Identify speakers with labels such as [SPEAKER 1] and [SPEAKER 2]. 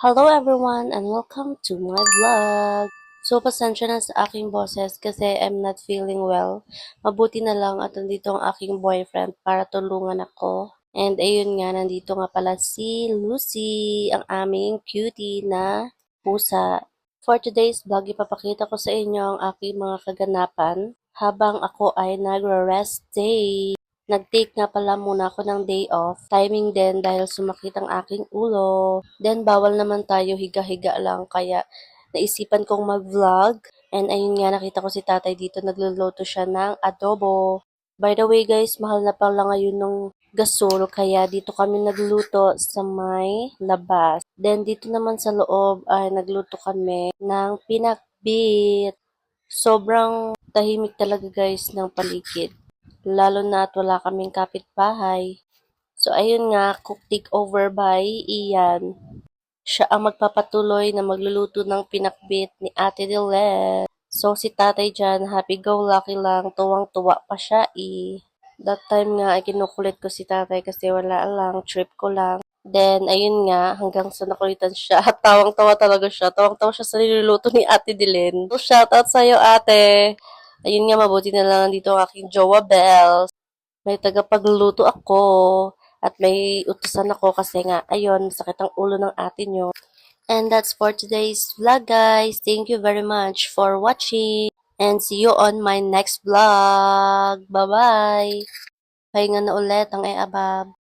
[SPEAKER 1] Hello everyone and welcome to my vlog. So, pasensya na sa aking boses kasi I'm not feeling well. Mabuti na lang at nandito ang aking boyfriend para tulungan ako. And ayun nga, nandito nga pala si Lucy, ang aming cutie na pusa. For today's vlog, ipapakita ko sa inyo ang aking mga kaganapan habang ako ay nagre-rest day. Nag-take nga pala muna ako ng day off. Timing din dahil sumakit ang aking ulo. Then, bawal naman tayo higa-higa lang kaya naisipan kong mag-vlog. And ayun nga, nakita ko si tatay dito, nagluluto siya ng adobo. By the way guys, mahal na pala ngayon ng gasol kaya dito kami nagluto sa may labas. Then, dito naman sa loob ay nagluto kami ng pinakbit. Sobrang tahimik talaga guys ng paligid. Lalo na at wala kaming kapitbahay. So ayun nga, cook takeover by Ian. Siya ang magpapatuloy na magluluto ng pinakbit ni Ate Dile. So si tatay dyan, happy-go-lucky lang, tuwang-tuwa pa siya That time nga ay kinukulit ko si tatay kasi wala lang, trip ko lang. Then, ayun nga, hanggang sa nakulitan siya. At tawang-tawa talaga siya. Tawang-tawa siya sa niluluto ni Ate Dylan. So, shoutout sa'yo, ate. Ayun nga, mabuti na lang dito ang aking jowa Bells. May tagapagluluto ako. At may utusan ako kasi nga, ayun, sakit ang ulo ng ate nyo. And that's for today's vlog, guys. Thank you very much for watching. And see you on my next vlog. Bye-bye. Pahinga na ulit ang e-abab.